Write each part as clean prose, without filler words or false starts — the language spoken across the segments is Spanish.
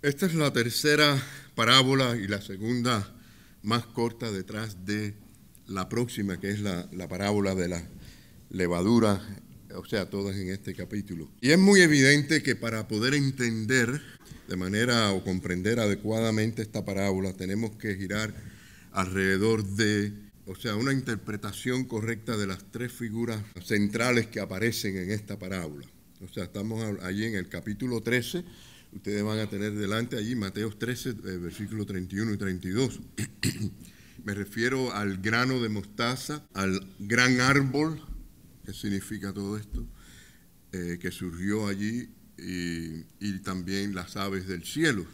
Esta es la tercera parábola y la segunda más corta detrás de la próxima, que es la parábola de la levadura, o sea, todas en este capítulo. Y es muy evidente que para poder entender de manera o comprender adecuadamente esta parábola, tenemos que girar alrededor de, o sea, una interpretación correcta de las tres figuras centrales que aparecen en esta parábola. O sea, estamos allí en el capítulo 13. Ustedes van a tener delante allí Mateo 13, versículos 31 y 32. Me refiero al grano de mostaza, al gran árbol, ¿qué significa todo esto? Que surgió allí y también las aves del cielo,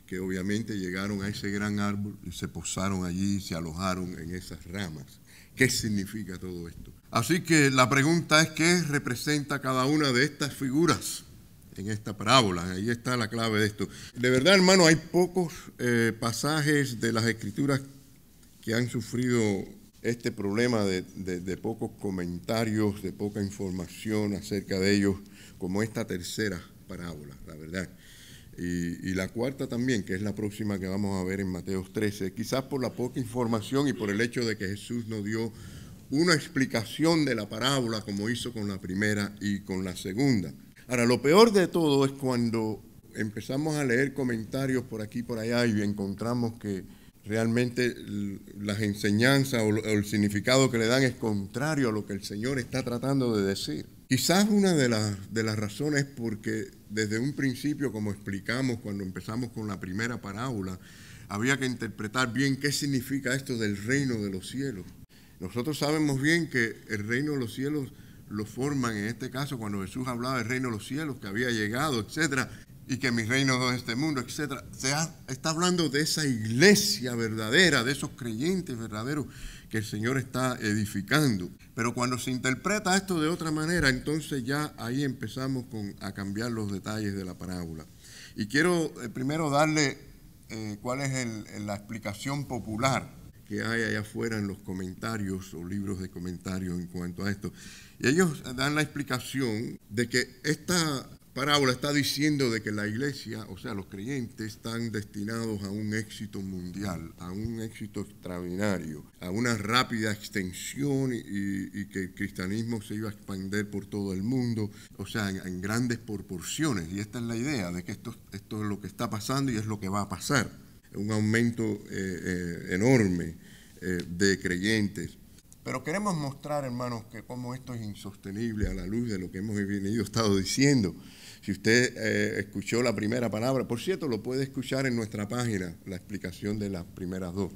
que obviamente llegaron a ese gran árbol y se posaron allí y se alojaron en esas ramas. ¿Qué significa todo esto? Así que la pregunta es, ¿qué representa cada una de estas figuras en esta parábola? Ahí está la clave de esto. De verdad, hermano, hay pocos pasajes de las Escrituras que han sufrido este problema de pocos comentarios, de poca información acerca de ellos, como esta tercera parábola, la verdad. Y la cuarta también, que es la próxima que vamos a ver en Mateo 13, quizás por la poca información y por el hecho de que Jesús nos dio una explicación de la parábola como hizo con la primera y con la segunda. Ahora, lo peor de todo es cuando empezamos a leer comentarios por aquí y por allá y encontramos que realmente las enseñanzas o el significado que le dan es contrario a lo que el Señor está tratando de decir. Quizás una de las razones es porque desde un principio, como explicamos cuando empezamos con la primera parábola, había que interpretar bien qué significa esto del reino de los cielos. Nosotros sabemos bien que el reino de los cielos lo forman, en este caso, cuando Jesús hablaba del reino de los cielos, que había llegado, etcétera, y que mi reino no es este mundo, etcétera. Está hablando de esa iglesia verdadera, de esos creyentes verdaderos que el Señor está edificando. Pero cuando se interpreta esto de otra manera, entonces ya ahí empezamos a cambiar los detalles de la parábola. Y quiero primero darle cuál es la explicación popular que hay allá afuera en los comentarios o libros de comentarios en cuanto a esto. Y ellos dan la explicación de que esta parábola está diciendo de que la iglesia, o sea, los creyentes, están destinados a un éxito mundial, a un éxito extraordinario, a una rápida extensión y que el cristianismo se iba a expandir por todo el mundo, o sea, en grandes proporciones. Y esta es la idea de que esto es lo que está pasando y es lo que va a pasar. Un aumento enorme de creyentes. Pero queremos mostrar, hermanos, que cómo esto es insostenible a la luz de lo que hemos estado diciendo. Si usted escuchó la primera palabra, por cierto, lo puede escuchar en nuestra página, la explicación de las primeras dos.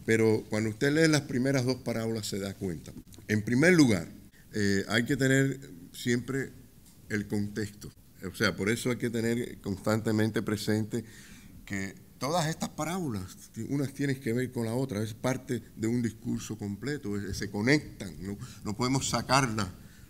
Pero cuando usted lee las primeras dos parábolas se da cuenta. En primer lugar, hay que tener siempre el contexto. O sea, por eso hay que tener constantemente presente que todas estas parábolas, unas tienen que ver con la otra, es parte de un discurso completo, se conectan, no podemos sacarlas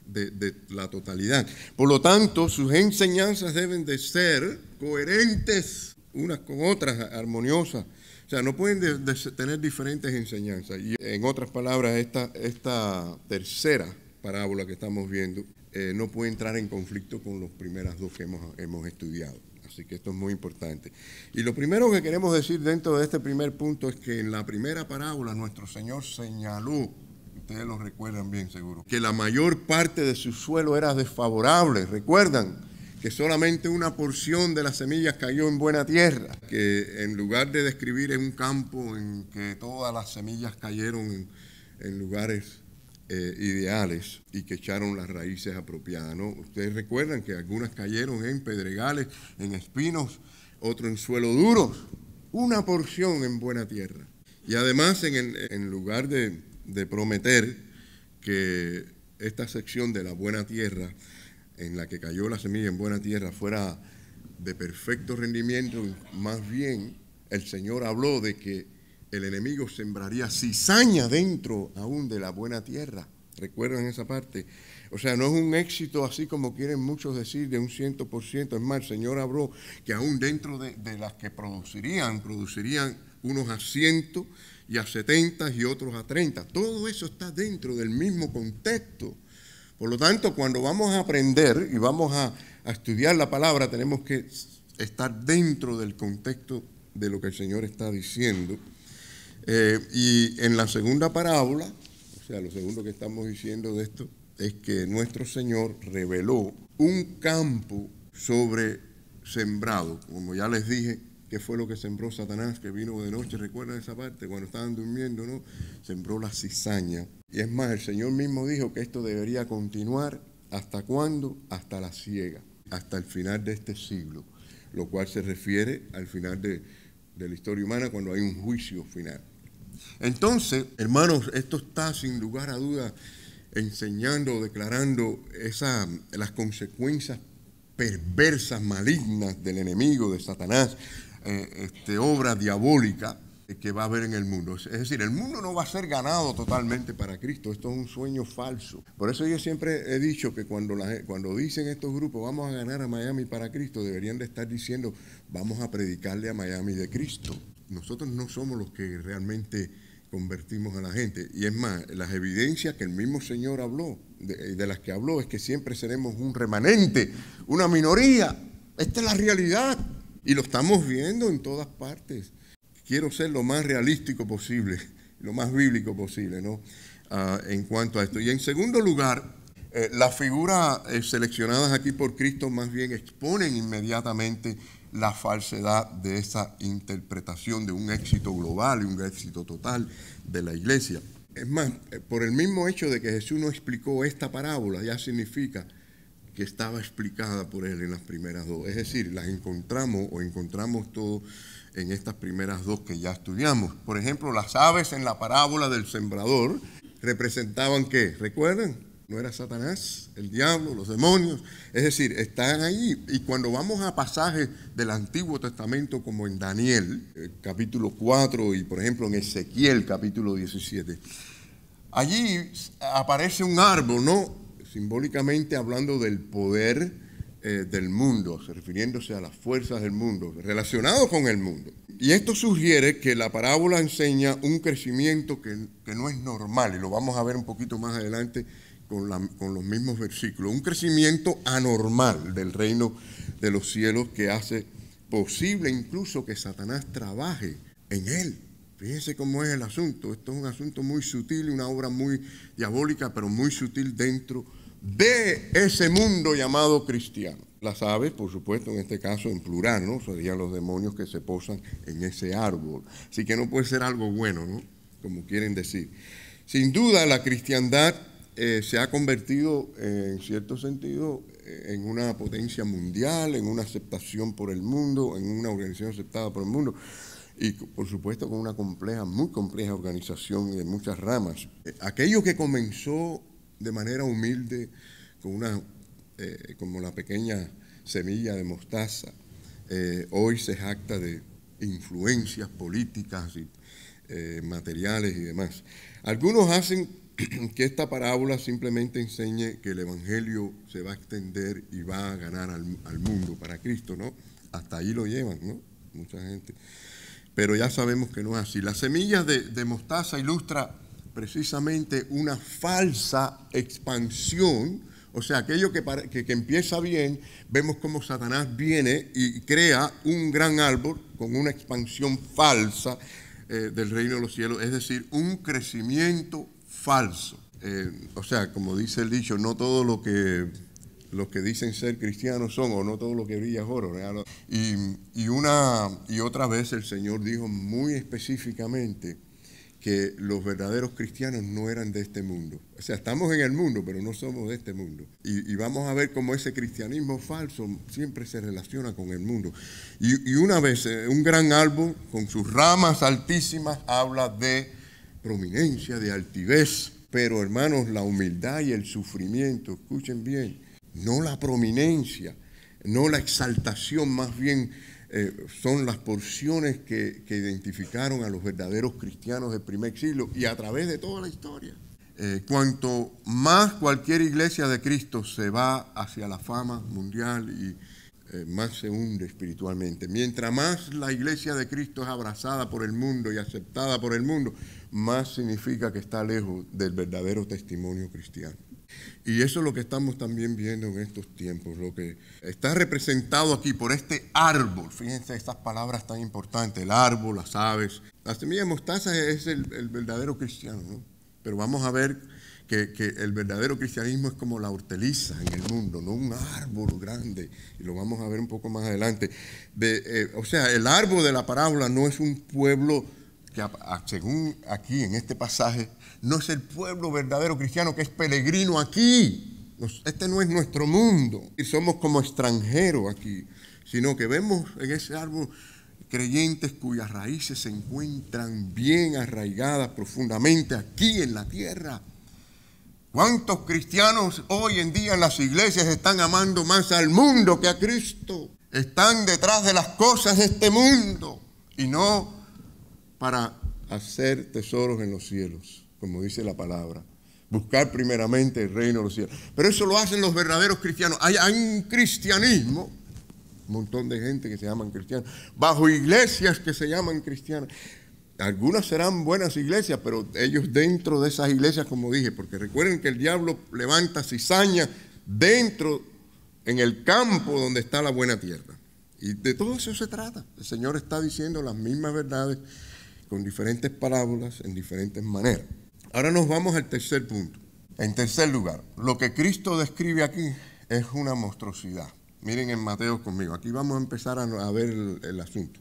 de la totalidad. Por lo tanto, sus enseñanzas deben de ser coherentes unas con otras, armoniosas. O sea, no pueden tener diferentes enseñanzas. Y en otras palabras, esta tercera parábola que estamos viendo no puede entrar en conflicto con las primeras dos que hemos estudiado. Así que esto es muy importante. Y lo primero que queremos decir dentro de este primer punto es que en la primera parábola nuestro Señor señaló, ustedes lo recuerdan bien seguro, que la mayor parte de su suelo era desfavorable. Recuerdan que solamente una porción de las semillas cayó en buena tierra, que en lugar de describir en un campo en que todas las semillas cayeron en lugares ideales y que echaron las raíces apropiadas, ¿no? Ustedes recuerdan que algunas cayeron en pedregales, en espinos, otro en suelo duro, una porción en buena tierra. Y además, en lugar de prometer que esta sección de la buena tierra, en la que cayó la semilla en buena tierra, fuera de perfecto rendimiento, más bien el Señor habló de que el enemigo sembraría cizaña dentro aún de la buena tierra. ¿Recuerdan esa parte? O sea, no es un éxito así como quieren muchos decir de un 100%. Es más, el Señor habló que aún dentro de las que producirían unos a 100 y a 70 y otros a 30. Todo eso está dentro del mismo contexto. Por lo tanto, cuando vamos a aprender y vamos a estudiar la palabra, tenemos que estar dentro del contexto de lo que el Señor está diciendo. Y en la segunda parábola, o sea, lo segundo que estamos diciendo de esto, es que nuestro Señor reveló un campo sobre sembrado. Como ya les dije, ¿qué fue lo que sembró Satanás, que vino de noche? ¿Recuerdan esa parte? Cuando estaban durmiendo, ¿no? Sembró la cizaña. Y es más, el Señor mismo dijo que esto debería continuar. ¿Hasta cuándo? Hasta la siega, hasta el final de este siglo, lo cual se refiere al final de la historia humana, cuando hay un juicio final. Entonces, hermanos, esto está sin lugar a dudas enseñando, declarando las consecuencias perversas, malignas del enemigo, de Satanás, obra diabólica que va a haber en el mundo. Es decir, el mundo no va a ser ganado totalmente para Cristo. Esto es un sueño falso. Por eso yo siempre he dicho que cuando dicen estos grupos, vamos a ganar a Miami para Cristo, deberían de estar diciendo, vamos a predicarle a Miami de Cristo. Nosotros no somos los que realmente convertimos a la gente. Y es más, las evidencias que el mismo Señor habló, de las que habló, es que siempre seremos un remanente, una minoría. Esta es la realidad y lo estamos viendo en todas partes. Quiero ser lo más realístico posible, lo más bíblico posible, ¿no? En cuanto a esto. Y en segundo lugar, las figuras seleccionadas aquí por Cristo más bien exponen inmediatamente la falsedad de esa interpretación de un éxito global y un éxito total de la iglesia. Es más, por el mismo hecho de que Jesús no explicó esta parábola, ya significa que estaba explicada por él en las primeras dos. Es decir, las encontramos todo en estas primeras dos que ya estudiamos. Por ejemplo, las aves en la parábola del sembrador representaban ¿qué? ¿Recuerdan? No era Satanás, el diablo, los demonios. Es decir, están ahí. Y cuando vamos a pasajes del Antiguo Testamento, como en Daniel, capítulo 4, y por ejemplo en Ezequiel, capítulo 17, allí aparece un árbol, ¿no? Simbólicamente hablando del poder del mundo, refiriéndose a las fuerzas del mundo, relacionado con el mundo. Y esto sugiere que la parábola enseña un crecimiento que no es normal, y lo vamos a ver un poquito más adelante con los mismos versículos, un crecimiento anormal del reino de los cielos que hace posible incluso que Satanás trabaje en él. Fíjense cómo es el asunto. Esto es un asunto muy sutil, una obra muy diabólica, pero muy sutil dentro de ese mundo llamado cristiano. Las aves, por supuesto, en este caso en plural, ¿no? Serían los demonios que se posan en ese árbol. Así que no puede ser algo bueno, ¿no? Como quieren decir. Sin duda, la cristiandad se ha convertido, en cierto sentido, en una potencia mundial, en una aceptación por el mundo, en una organización aceptada por el mundo. Y por supuesto con una muy compleja organización de muchas ramas. Aquello que comenzó de manera humilde, como la pequeña semilla de mostaza, hoy se jacta de influencias políticas y materiales y demás. Algunos hacen que esta parábola simplemente enseñe que el Evangelio se va a extender y va a ganar al mundo para Cristo, ¿no? Hasta ahí lo llevan, ¿no? Mucha gente. Pero ya sabemos que no es así. La semilla de mostaza ilustra precisamente una falsa expansión, o sea, aquello que empieza bien, vemos cómo Satanás viene y crea un gran árbol con una expansión falsa del reino de los cielos, es decir, un crecimiento falso. O sea, como dice el dicho, no todo lo que los que dicen ser cristianos son, o no todo lo que brilla es oro, ¿no? Y otra vez el Señor dijo muy específicamente que los verdaderos cristianos no eran de este mundo. O sea, estamos en el mundo, pero no somos de este mundo. Y vamos a ver cómo ese cristianismo falso siempre se relaciona con el mundo. Y una vez, un gran árbol con sus ramas altísimas habla de prominencia, de altivez. Pero, hermanos, la humildad y el sufrimiento, escuchen bien, no la prominencia, no la exaltación, más bien son las porciones que identificaron a los verdaderos cristianos del primer siglo y a través de toda la historia. Cuanto más cualquier iglesia de Cristo se va hacia la fama mundial y más se hunde espiritualmente. Mientras más la iglesia de Cristo es abrazada por el mundo y aceptada por el mundo, más significa que está lejos del verdadero testimonio cristiano. Y eso es lo que estamos también viendo en estos tiempos, lo que está representado aquí por este árbol. Fíjense estas palabras tan importantes, el árbol, las aves. La semilla de mostaza es el verdadero cristiano, ¿no? Pero vamos a ver que el verdadero cristianismo es como la hortaliza en el mundo, no un árbol grande. Y lo vamos a ver un poco más adelante. O sea, el árbol de la parábola no es un pueblo que, según aquí en este pasaje, no es el pueblo verdadero cristiano que es peregrino aquí. Este no es nuestro mundo. Y somos como extranjeros aquí, sino que vemos en ese árbol creyentes cuyas raíces se encuentran bien arraigadas profundamente aquí en la tierra. ¿Cuántos cristianos hoy en día en las iglesias están amando más al mundo que a Cristo? Están detrás de las cosas de este mundo y no para hacer tesoros en los cielos, como dice la palabra. Buscar primeramente el reino de los cielos. Pero eso lo hacen los verdaderos cristianos. Hay un cristianismo, un montón de gente que se llaman cristianos, bajo iglesias que se llaman cristianas. Algunas serán buenas iglesias, pero ellos dentro de esas iglesias, como dije, porque recuerden que el diablo levanta cizaña dentro, en el campo donde está la buena tierra. Y de todo eso se trata. El Señor está diciendo las mismas verdades con diferentes parábolas, en diferentes maneras. Ahora nos vamos al tercer punto. En tercer lugar, lo que Cristo describe aquí es una monstruosidad. Miren en Mateo conmigo. Aquí vamos a empezar a ver el asunto.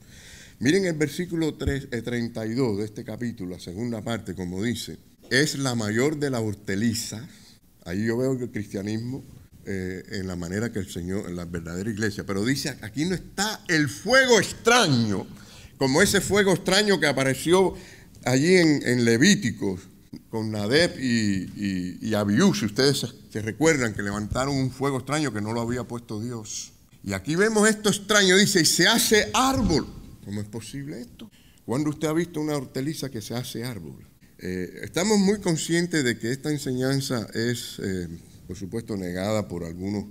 Miren el versículo 32 de este capítulo, la segunda parte, como dice, es la mayor de la hortaliza. Ahí yo veo que el cristianismo, en la manera que el Señor, en la verdadera iglesia, pero dice, aquí no está el fuego extraño, como ese fuego extraño que apareció allí en Levíticos, con Nadab y Abiú. Si ustedes se recuerdan que levantaron un fuego extraño que no lo había puesto Dios. Y aquí vemos esto extraño, dice, y se hace árbol. ¿Cómo es posible esto? ¿Cuándo usted ha visto una hortaliza que se hace árbol? Estamos muy conscientes de que esta enseñanza es, por supuesto, negada por algunos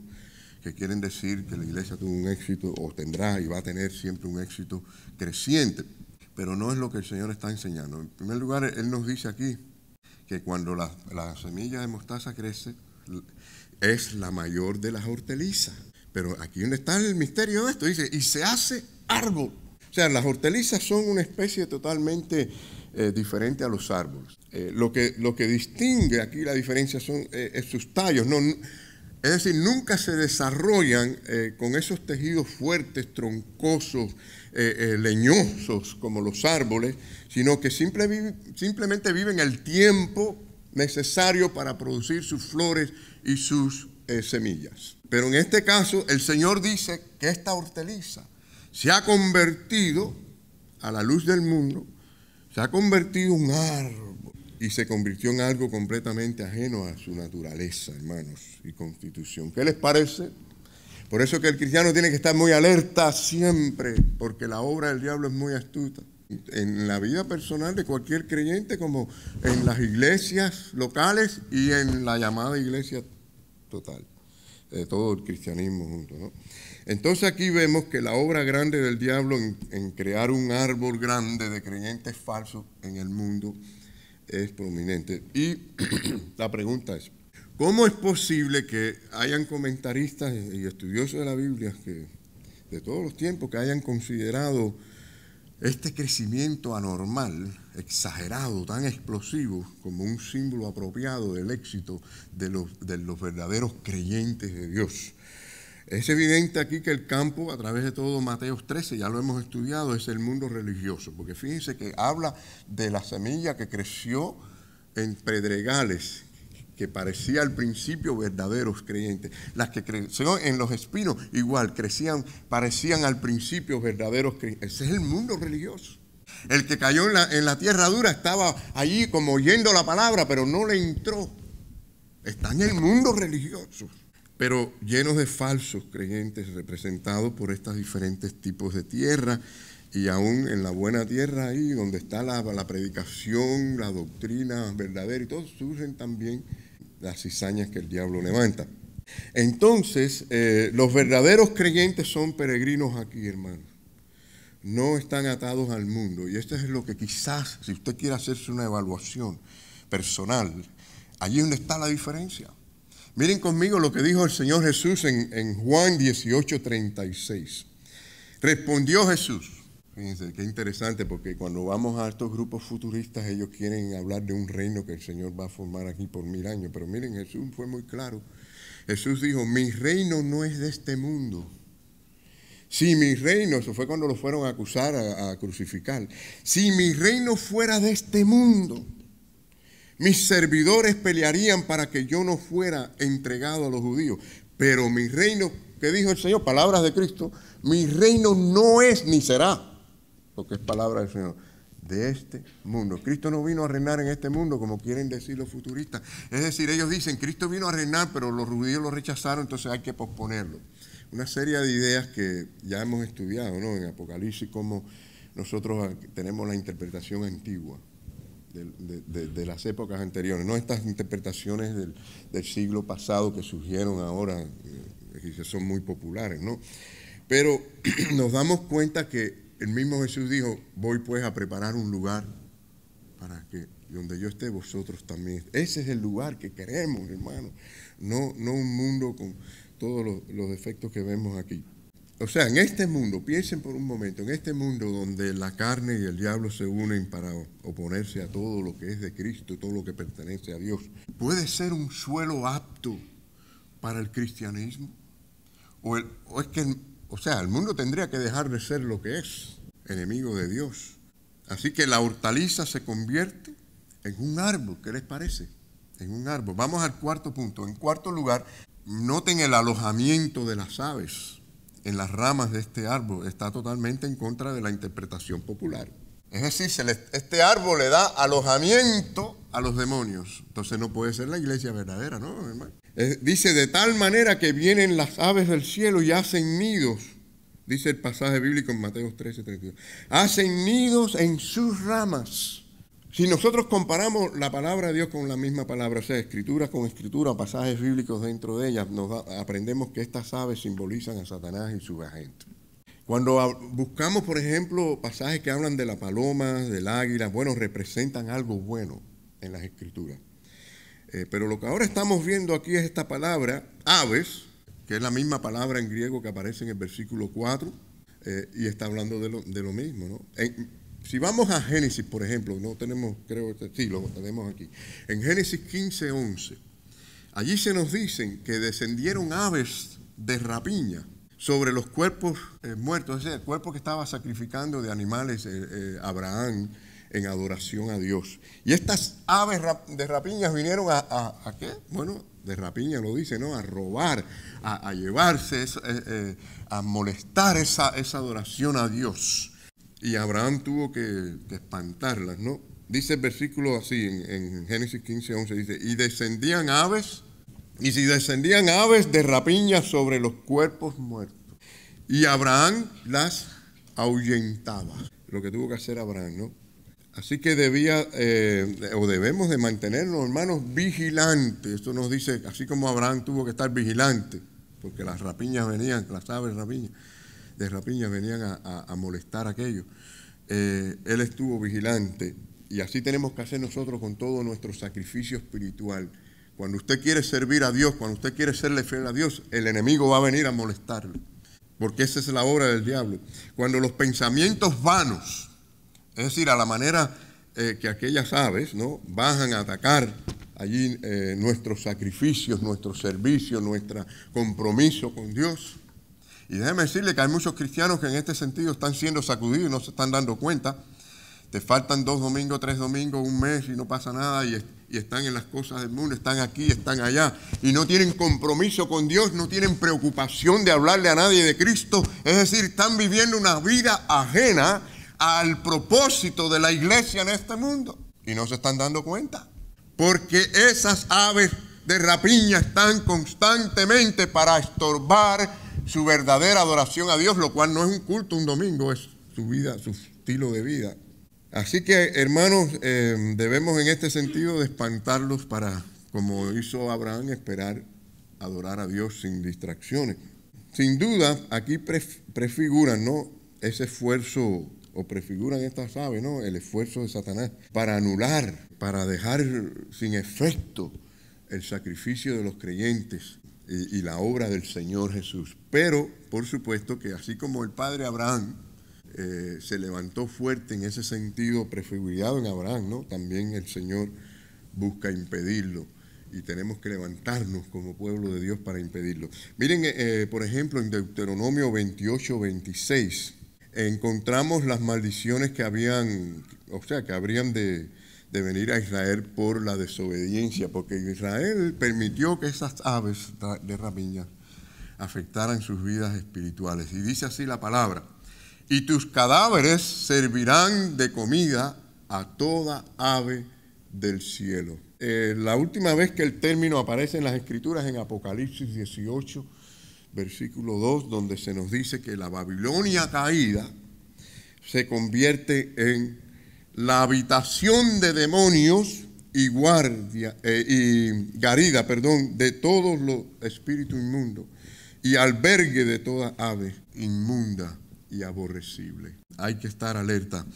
que quieren decir que la iglesia tuvo un éxito, o tendrá y va a tener siempre un éxito creciente. Pero no es lo que el Señor está enseñando. En primer lugar, Él nos dice aquí que cuando la semilla de mostaza crece, es la mayor de las hortalizas. Pero aquí donde está el misterio de esto, dice, y se hace árbol. O sea, las hortalizas son una especie totalmente diferente a los árboles. Lo que distingue aquí la diferencia son sus tallos. No, es decir, nunca se desarrollan con esos tejidos fuertes, troncosos, leñosos como los árboles, sino que simplemente viven el tiempo necesario para producir sus flores y sus semillas. Pero en este caso, el Señor dice que esta hortaliza se ha convertido, a la luz del mundo, se ha convertido en un árbol y se convirtió en algo completamente ajeno a su naturaleza, hermanos, y constitución. ¿Qué les parece? Por eso que el cristiano tiene que estar muy alerta siempre, porque la obra del diablo es muy astuta. En la vida personal de cualquier creyente, como en las iglesias locales y en la llamada iglesia total, de todo el cristianismo junto, ¿no? Entonces aquí vemos que la obra grande del diablo en crear un árbol grande de creyentes falsos en el mundo es prominente. Y la pregunta es, ¿cómo es posible que hayan comentaristas y estudiosos de la Biblia que de todos los tiempos que hayan considerado este crecimiento anormal, exagerado, tan explosivo, como un símbolo apropiado del éxito de los verdaderos creyentes de Dios? Es evidente aquí que el campo, a través de todo Mateo 13, ya lo hemos estudiado, es el mundo religioso, porque fíjense que habla de la semilla que creció en pedregales, que parecía al principio verdaderos creyentes. Las que crecieron en los espinos, igual, parecían al principio verdaderos creyentes. Ese es el mundo religioso. El que cayó en la tierra dura estaba allí como oyendo la palabra, pero no le entró. Está en el mundo religioso, pero llenos de falsos creyentes representados por estos diferentes tipos de tierra, y aún en la buena tierra, ahí donde está la predicación, la doctrina verdadera y todo, surgen también las cizañas que el diablo levanta. Entonces, los verdaderos creyentes son peregrinos aquí, hermanos. No están atados al mundo, y esto es lo que quizás, si usted quiere hacerse una evaluación personal, allí es donde está la diferencia. Miren conmigo lo que dijo el Señor Jesús en Juan 18:36. Respondió Jesús. Fíjense, qué interesante, porque cuando vamos a estos grupos futuristas, ellos quieren hablar de un reino que el Señor va a formar aquí por 1000 años. Pero miren, Jesús fue muy claro. Jesús dijo, mi reino no es de este mundo. Si mi reino, eso fue cuando lo fueron a acusar, a crucificar. Si mi reino fuera de este mundo, mis servidores pelearían para que yo no fuera entregado a los judíos. Pero mi reino, ¿qué dijo el Señor? Palabras de Cristo. Mi reino no es ni será, porque es palabra del Señor, de este mundo. Cristo no vino a reinar en este mundo, como quieren decir los futuristas. Es decir, ellos dicen, Cristo vino a reinar, pero los judíos lo rechazaron, entonces hay que posponerlo. Una serie de ideas que ya hemos estudiado, ¿no? En Apocalipsis, como nosotros tenemos la interpretación antigua de las épocas anteriores, no estas interpretaciones del siglo pasado que surgieron ahora y que son muy populares, ¿no? Pero nos damos cuenta que el mismo Jesús dijo, voy pues a preparar un lugar para que donde yo esté vosotros también. Ese es el lugar que queremos, hermano, no un mundo con todos los defectos que vemos aquí. O sea, en este mundo, piensen por un momento, en este mundo donde la carne y el diablo se unen para oponerse a todo lo que es de Cristo, todo lo que pertenece a Dios, ¿puede ser un suelo apto para el cristianismo? O es que, o sea, el mundo tendría que dejar de ser lo que es, enemigo de Dios. Así que la hortaliza se convierte en un árbol, ¿qué les parece? En un árbol. Vamos al cuarto punto. En cuarto lugar, noten el alojamiento de las aves en las ramas de este árbol. Está totalmente en contra de la interpretación popular. Es decir, este árbol le da alojamiento a los demonios. Entonces no puede ser la iglesia verdadera, ¿no, hermano? Dice, de tal manera que vienen las aves del cielo y hacen nidos. Dice el pasaje bíblico en Mateo 13:32. Hacen nidos en sus ramas. Si nosotros comparamos la palabra de Dios con la misma palabra, o sea, escritura con escritura, pasajes bíblicos dentro de ellas, aprendemos que estas aves simbolizan a Satanás y sus agentes. Cuando buscamos, por ejemplo, pasajes que hablan de la paloma, del águila, bueno, representan algo bueno en las escrituras. Pero lo que ahora estamos viendo aquí es esta palabra, aves, que es la misma palabra en griego que aparece en el versículo 4, y está hablando de lo mismo, ¿no? Si vamos a Génesis, por ejemplo, no tenemos, creo que sí, lo tenemos aquí. En Génesis 15:11, allí se nos dicen que descendieron aves de rapiña sobre los cuerpos muertos, es decir, el cuerpo que estaba sacrificando de animales Abraham en adoración a Dios. Y estas aves de rapiñas vinieron ¿a qué? Bueno, de rapiña lo dice, ¿no? A robar, a llevarse, a molestar esa adoración a Dios. Y Abraham tuvo que espantarlas, ¿no? Dice el versículo así, en Génesis 15:11, dice, y descendían aves, y si descendían aves de rapiña sobre los cuerpos muertos. Y Abraham las ahuyentaba, lo que tuvo que hacer Abraham, ¿no? Así que debemos de mantenernos, hermanos, vigilantes. Esto nos dice, así como Abraham tuvo que estar vigilante, porque las rapiñas venían, las aves de rapiña venían a molestar aquello. Él estuvo vigilante, y así tenemos que hacer nosotros con todo nuestro sacrificio espiritual. Cuando usted quiere servir a Dios, cuando usted quiere serle fiel a Dios, el enemigo va a venir a molestarle, porque esa es la obra del diablo. Cuando los pensamientos vanos, es decir, a la manera que aquellas aves, ¿no?, bajan a atacar allí nuestros sacrificios, nuestro servicio, nuestro compromiso con Dios. Y déjeme decirle que hay muchos cristianos que en este sentido están siendo sacudidos y no se están dando cuenta. Te faltan 2 domingos, 3 domingos, un mes y no pasa nada, y están en las cosas del mundo, están aquí, están allá, y no tienen compromiso con Dios, no tienen preocupación de hablarle a nadie de Cristo. Es decir, están viviendo una vida ajena al propósito de la iglesia en este mundo, y no se están dando cuenta, porque esas aves de rapiña están constantemente para estorbar su verdadera adoración a Dios, lo cual no es un culto un domingo, es su vida, su estilo de vida. Así que, hermanos, debemos en este sentido de espantarlos para, como hizo Abraham, esperar adorar a Dios sin distracciones. Sin duda, aquí prefiguran, ¿no?, ese esfuerzo, o prefiguran estas aves, ¿no?, el esfuerzo de Satanás para anular, para dejar sin efecto el sacrificio de los creyentes y la obra del Señor Jesús. Pero, por supuesto que así como el padre Abraham se levantó fuerte en ese sentido, prefigurado en Abraham, ¿no? También el Señor busca impedirlo y tenemos que levantarnos como pueblo de Dios para impedirlo. Miren, por ejemplo, en Deuteronomio 28, 26, encontramos las maldiciones que habrían de venir a Israel por la desobediencia, porque Israel permitió que esas aves de rapiña afectaran sus vidas espirituales. Y dice así la palabra: y tus cadáveres servirán de comida a toda ave del cielo. La última vez que el término aparece en las Escrituras, en Apocalipsis 18, versículo 2, donde se nos dice que la Babilonia caída se convierte en la habitación de demonios y guarida de todos los espíritus inmundos y albergue de toda ave inmunda y aborrecible. Hay que estar alerta.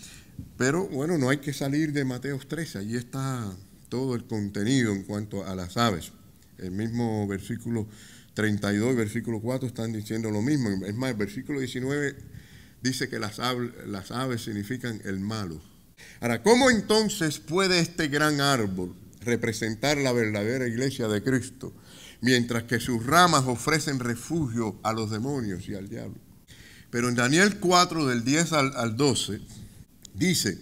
Pero bueno, no hay que salir de Mateo 13, allí está todo el contenido en cuanto a las aves. El mismo versículo 32 y versículo 4 están diciendo lo mismo. Es más, el versículo 19 dice que las aves significan el malo. Ahora, ¿cómo entonces puede este gran árbol representar la verdadera iglesia de Cristo, mientras que sus ramas ofrecen refugio a los demonios y al diablo? Pero en Daniel 4, del 10 al 12, dice: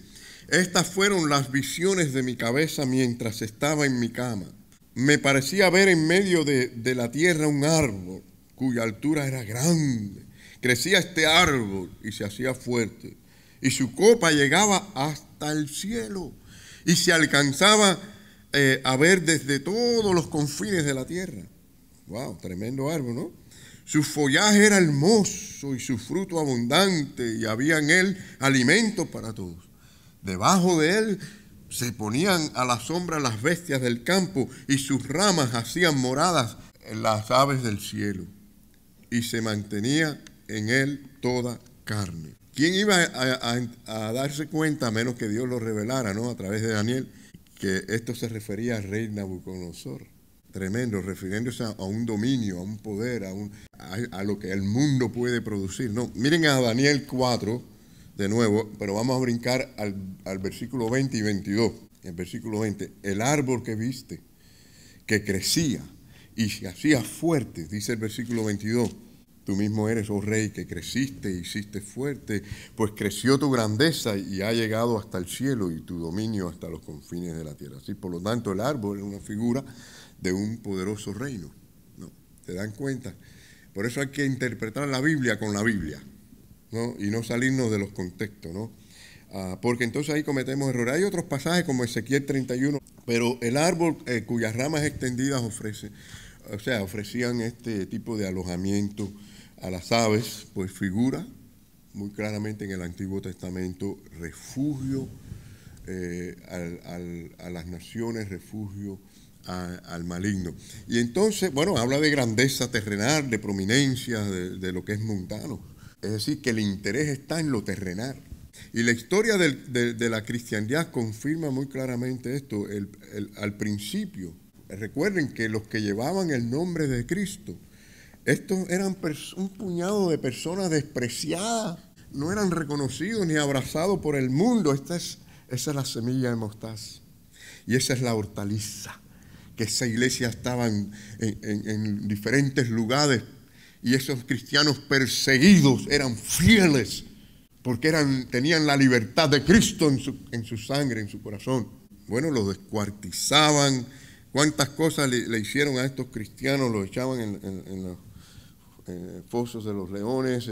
estas fueron las visiones de mi cabeza mientras estaba en mi cama. Me parecía ver en medio de la tierra un árbol cuya altura era grande. Crecía este árbol y se hacía fuerte, y su copa llegaba hasta el cielo, y se alcanzaba a ver desde todos los confines de la tierra. ¡Wow! Tremendo árbol, ¿no? Su follaje era hermoso y su fruto abundante, y había en él alimento para todos. Debajo de él se ponían a la sombra las bestias del campo, y sus ramas hacían moradas en las aves del cielo, y se mantenía en él toda carne. ¿Quién iba a darse cuenta, a menos que Dios lo revelara, ¿no?, a través de Daniel, que esto se refería al rey Nabucodonosor? Tremendo, refiriéndose a un dominio, a un poder, a lo que el mundo puede producir. No, miren a Daniel 4 de nuevo, pero vamos a brincar al versículo 20 y 22. El versículo 20: el árbol que viste, que crecía y se hacía fuerte, dice el versículo 22. Tú mismo eres, oh rey, que creciste y hiciste fuerte, pues creció tu grandeza y ha llegado hasta el cielo, y tu dominio hasta los confines de la tierra. Así, por lo tanto, el árbol es una figura de un poderoso reino, ¿no? ¿Se dan cuenta? Por eso hay que interpretar la Biblia con la Biblia, ¿no? Y no salirnos de los contextos, ¿no? Porque entonces ahí cometemos errores. Hay otros pasajes como Ezequiel 31, pero el árbol cuyas ramas extendidas ofrecían este tipo de alojamiento a las aves, pues figura muy claramente en el Antiguo Testamento refugio a las naciones, refugio al maligno. Y entonces, bueno, habla de grandeza terrenal, de prominencia, de lo que es mundano. Es decir, que el interés está en lo terrenal. Y la historia de la cristiandad confirma muy claramente esto. Al principio, recuerden que los que llevaban el nombre de Cristo, estos eran un puñado de personas despreciadas, no eran reconocidos ni abrazados por el mundo. Esa es la semilla de mostaza, y esa es la hortaliza, que esa iglesia estaba en diferentes lugares, y esos cristianos perseguidos eran fieles, porque tenían la libertad de Cristo en su sangre, en su corazón. Bueno, los descuartizaban. ¿Cuántas cosas le hicieron a estos cristianos? Los echaban en los fosos de los leones.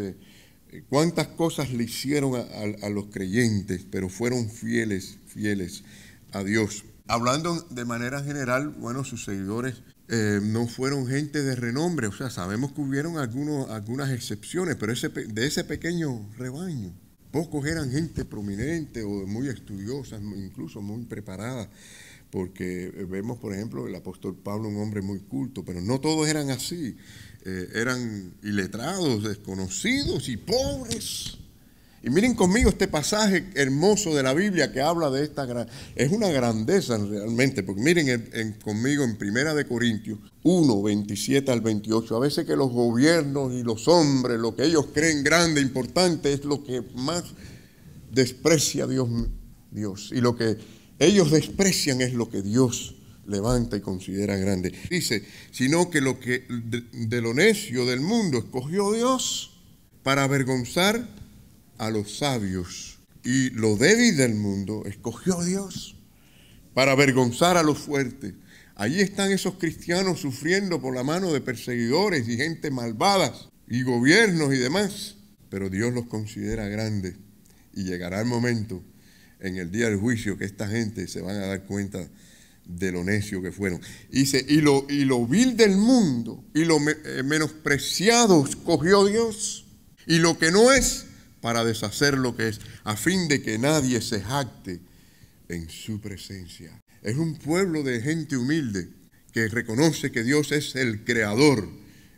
¿Cuántas cosas le hicieron a los creyentes? Pero fueron fieles a Dios. Hablando de manera general, bueno, sus seguidores no fueron gente de renombre. O sea, sabemos que hubieron algunas excepciones, pero de ese pequeño rebaño, pocos eran gente prominente o muy estudiosa, incluso muy preparada. Porque vemos, por ejemplo, el apóstol Pablo, un hombre muy culto, pero no todos eran así. Eran iletrados, desconocidos y pobres. Y miren conmigo este pasaje hermoso de la Biblia que habla de es una grandeza realmente, porque miren conmigo en 1 Corintios 1, 27 al 28. A veces que los gobiernos y los hombres, lo que ellos creen grande, importante, es lo que más desprecia Dios. Y lo que ellos desprecian es lo que Dios levanta y considera grande. Dice, sino que lo que de lo necio del mundo escogió Dios para avergonzar a los sabios, y lo débil del mundo escogió Dios para avergonzar a los fuertes. Allí están esos cristianos sufriendo por la mano de perseguidores y gente malvada y gobiernos y demás, pero Dios los considera grandes, y llegará el momento en el día del juicio que esta gente se van a dar cuenta de lo necio que fueron. Dice, y lo vil del mundo y lo menospreciado escogió Dios, y lo que no es, para deshacer lo que es, a fin de que nadie se jacte en su presencia. Es un pueblo de gente humilde que reconoce que Dios es el creador,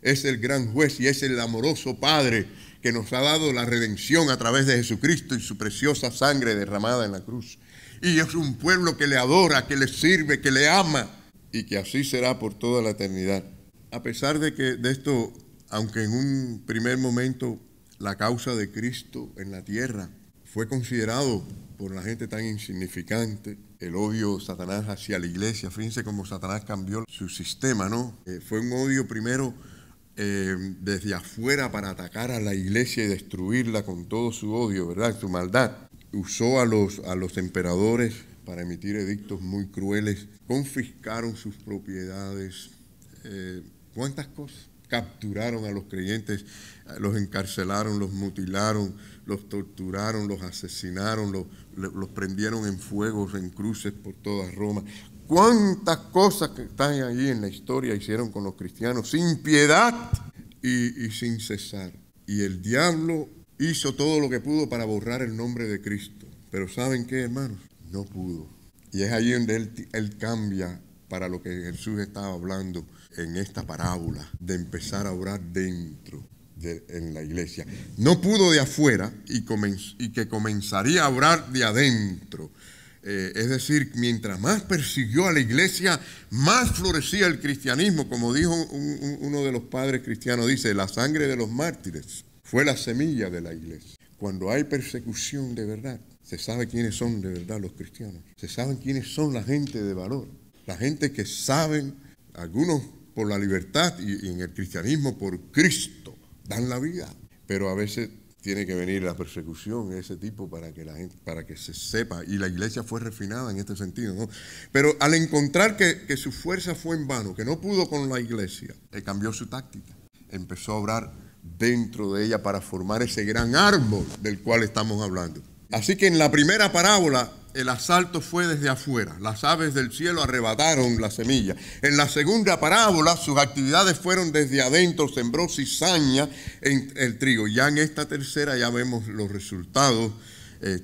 es el gran juez y es el amoroso Padre que nos ha dado la redención a través de Jesucristo y su preciosa sangre derramada en la cruz. Y es un pueblo que le adora, que le sirve, que le ama, y que así será por toda la eternidad. A pesar de esto, aunque en un primer momento la causa de Cristo en la tierra fue considerado por la gente tan insignificante, el odio de Satanás hacia la iglesia, fíjense cómo Satanás cambió su sistema, ¿no? Fue un odio primero desde afuera para atacar a la iglesia y destruirla con todo su odio, ¿verdad? Su maldad. Usó a los emperadores para emitir edictos muy crueles, confiscaron sus propiedades, ¿cuántas cosas? Capturaron a los creyentes, los encarcelaron, los mutilaron, los torturaron, los asesinaron, los prendieron en fuegos, en cruces por toda Roma. ¿Cuántas cosas que están allí en la historia hicieron con los cristianos sin piedad y sin cesar? Y el diablo hizo todo lo que pudo para borrar el nombre de Cristo. Pero ¿saben qué, hermanos? No pudo. Y es ahí donde él cambia para lo que Jesús estaba hablando en esta parábola, de empezar a orar dentro en la iglesia. No pudo de afuera y que comenzaría a orar de adentro. Es decir, mientras más persiguió a la iglesia, más florecía el cristianismo. Como dijo uno de los padres cristianos, dice, la sangre de los mártires fue la semilla de la iglesia. Cuando hay persecución de verdad, se sabe quiénes son de verdad los cristianos. Se saben quiénes son la gente de valor. La gente que saben, algunos por la libertad y en el cristianismo por Cristo, dan la vida. Pero a veces tiene que venir la persecución de ese tipo para que se sepa. Y la iglesia fue refinada en este sentido, ¿no? Pero al encontrar que su fuerza fue en vano, que no pudo con la iglesia, cambió su táctica. Empezó a obrar dentro de ella para formar ese gran árbol del cual estamos hablando. Así que en la primera parábola, el asalto fue desde afuera. Las aves del cielo arrebataron la semilla. En la segunda parábola, sus actividades fueron desde adentro, sembró cizaña en el trigo. Ya en esta tercera ya vemos los resultados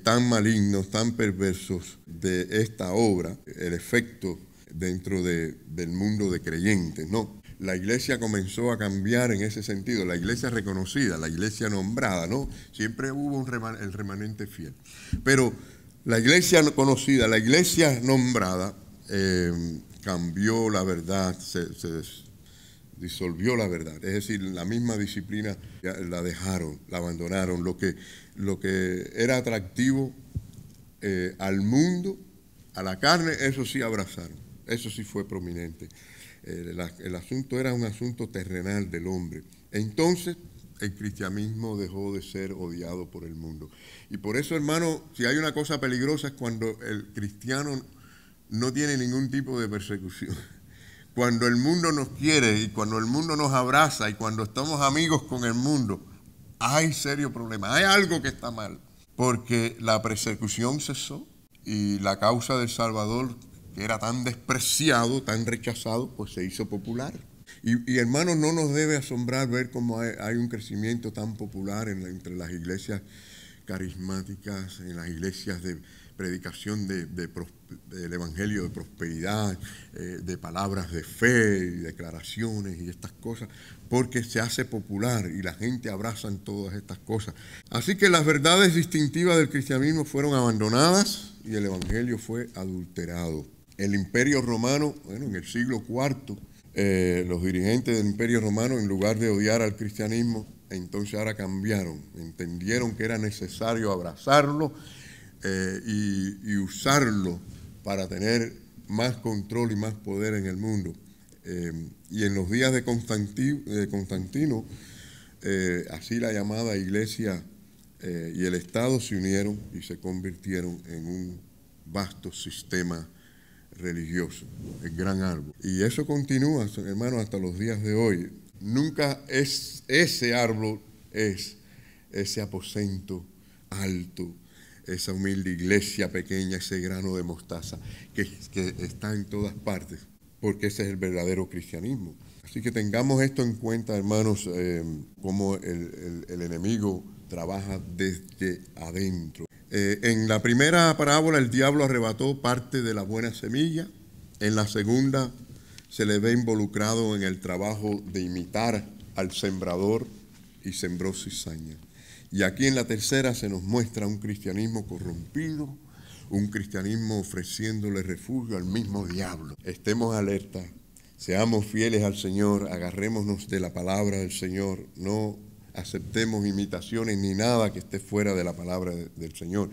tan malignos, tan perversos de esta obra, el efecto dentro del mundo de creyentes, ¿no? La iglesia comenzó a cambiar en ese sentido, la iglesia reconocida, la iglesia nombrada, ¿no? Siempre hubo el remanente fiel. Pero la iglesia conocida, la iglesia nombrada, cambió la verdad, se disolvió la verdad. Es decir, la misma disciplina la dejaron, la abandonaron. Lo que era atractivo al mundo, a la carne, eso sí abrazaron. Eso sí fue prominente. El asunto era un asunto terrenal del hombre. Entonces, el cristianismo dejó de ser odiado por el mundo. Y por eso, hermano, si hay una cosa peligrosa es cuando el cristiano no tiene ningún tipo de persecución. Cuando el mundo nos quiere y cuando el mundo nos abraza y cuando estamos amigos con el mundo, hay serio problema. Hay algo que está mal. Porque la persecución cesó y la causa del Salvador, que era tan despreciado, tan rechazado, pues se hizo popular. Y hermanos, no nos debe asombrar ver cómo hay un crecimiento tan popular entre las iglesias carismáticas, en las iglesias de predicación del evangelio de prosperidad, de palabras de fe y declaraciones y estas cosas, porque se hace popular y la gente abraza todas estas cosas. Así que las verdades distintivas del cristianismo fueron abandonadas y el evangelio fue adulterado. El Imperio Romano, bueno, en el siglo IV, los dirigentes del Imperio Romano, en lugar de odiar al cristianismo, entonces ahora cambiaron, entendieron que era necesario abrazarlo y usarlo para tener más control y más poder en el mundo. Y en los días de Constantino, así la llamada Iglesia y el Estado se unieron y se convirtieron en un vasto sistema religioso, el gran árbol. Y eso continúa, hermanos, hasta los días de hoy. Nunca es ese árbol, es ese aposento alto, esa humilde iglesia pequeña, ese grano de mostaza que está en todas partes, porque ese es el verdadero cristianismo. Así que tengamos esto en cuenta, hermanos, cómo el enemigo trabaja desde adentro. En la primera parábola el diablo arrebató parte de la buena semilla. En la segunda se le ve involucrado en el trabajo de imitar al sembrador y sembró cizaña. Y aquí en la tercera se nos muestra un cristianismo corrompido, un cristianismo ofreciéndole refugio al mismo diablo. Estemos alerta, seamos fieles al Señor, agarrémonos de la palabra del Señor, no aceptemos imitaciones ni nada que esté fuera de la palabra del Señor.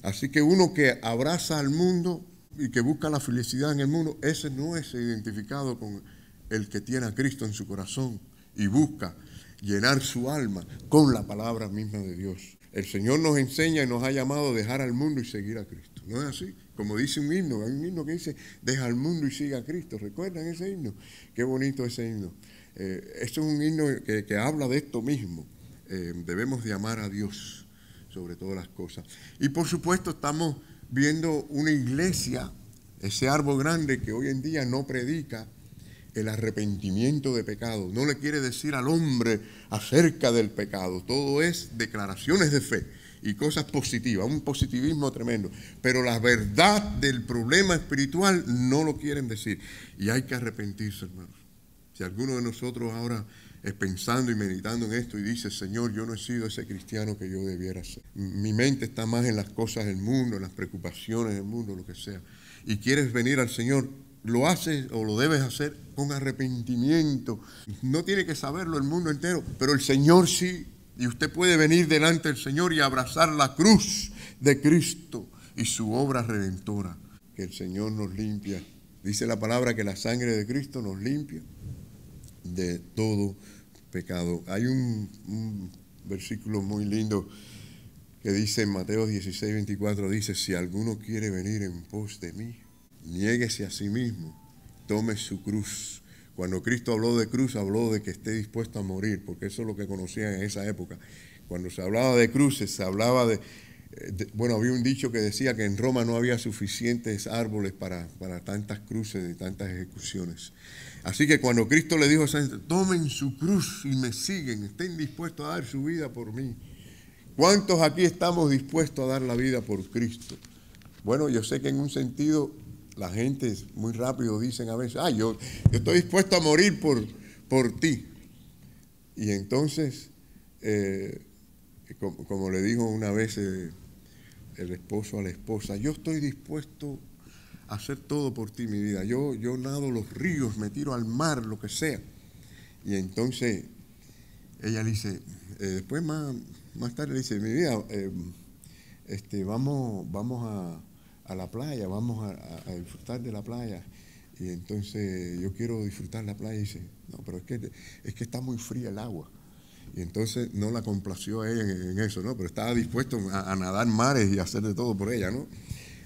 Así que uno que abraza al mundo y que busca la felicidad en el mundo, ese no es identificado con el que tiene a Cristo en su corazón y busca llenar su alma con la palabra misma de Dios. El Señor nos enseña y nos ha llamado a dejar al mundo y seguir a Cristo. ¿No es así? Como dice un himno, hay un himno que dice, deja al mundo y siga a Cristo. ¿Recuerdan ese himno? Qué bonito ese himno. Esto es un himno que habla de esto mismo. Debemos de amar a Dios sobre todas las cosas. Y por supuesto estamos viendo una iglesia, ese árbol grande que hoy en día no predica el arrepentimiento de pecado. No le quiere decir al hombre acerca del pecado. Todo es declaraciones de fe y cosas positivas, un positivismo tremendo. Pero la verdad del problema espiritual no lo quieren decir. Y hay que arrepentirse, hermanos. Si alguno de nosotros ahora es pensando y meditando en esto y dice, Señor, yo no he sido ese cristiano que yo debiera ser. Mi mente está más en las cosas del mundo, en las preocupaciones del mundo, lo que sea. Y quieres venir al Señor, lo haces o lo debes hacer con arrepentimiento. No tiene que saberlo el mundo entero, pero el Señor sí. Y usted puede venir delante del Señor y abrazar la cruz de Cristo y su obra redentora. Que el Señor nos limpia. Dice la palabra que la sangre de Cristo nos limpia de todo pecado. Hay un versículo muy lindo que dice en Mateo 16, 24, dice, si alguno quiere venir en pos de mí, niéguese a sí mismo, tome su cruz. Cuando Cristo habló de cruz, habló de que esté dispuesto a morir, porque eso es lo que conocían en esa época. Cuando se hablaba de cruces, se hablaba bueno, había un dicho que decía que en Roma no había suficientes árboles para tantas cruces y tantas ejecuciones. Así que cuando Cristo le dijo a esa gente, tomen su cruz y me siguen, estén dispuestos a dar su vida por mí. ¿Cuántos aquí estamos dispuestos a dar la vida por Cristo? Bueno, yo sé que en un sentido la gente muy rápido dicen a veces, yo estoy dispuesto a morir por ti. Y entonces, como le dijo una vez el esposo a la esposa, yo estoy dispuesto a hacer todo por ti, mi vida. Yo nado los ríos, me tiro al mar, lo que sea. Y entonces ella le dice, después más tarde le dice, mi vida, vamos a la playa, vamos a disfrutar de la playa. Y entonces yo quiero disfrutar la playa. Y dice, no, pero es que está muy fría el agua. Y entonces no la complació a ella en eso, ¿no? Pero estaba dispuesto a nadar mares y a hacer de todo por ella, ¿no?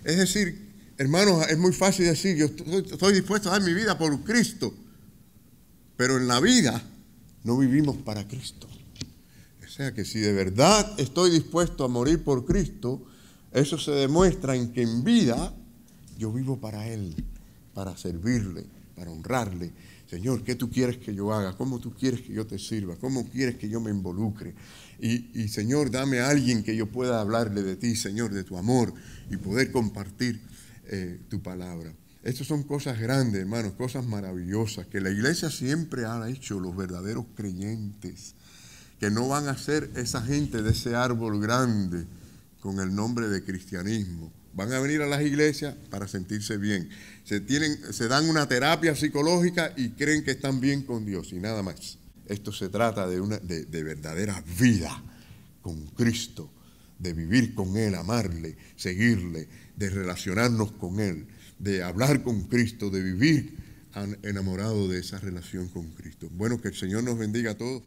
Es decir, hermanos, es muy fácil decir, yo estoy dispuesto a dar mi vida por Cristo. Pero en la vida no vivimos para Cristo. O sea que si de verdad estoy dispuesto a morir por Cristo, eso se demuestra en que en vida yo vivo para Él, para servirle, para honrarle. Señor, ¿qué tú quieres que yo haga? ¿Cómo tú quieres que yo te sirva? ¿Cómo quieres que yo me involucre? Y Señor, dame a alguien que yo pueda hablarle de ti, Señor, de tu amor y poder compartir tu palabra. Estas son cosas grandes, hermanos, cosas maravillosas que la iglesia siempre ha hecho, los verdaderos creyentes, que no van a ser esa gente de ese árbol grande con el nombre de cristianismo. Van a venir a las iglesias para sentirse bien. Se dan una terapia psicológica y creen que están bien con Dios y nada más. Esto se trata de verdadera vida con Cristo, de vivir con Él, amarle, seguirle, de relacionarnos con Él, de hablar con Cristo, de vivir enamorado de esa relación con Cristo. Bueno, que el Señor nos bendiga a todos.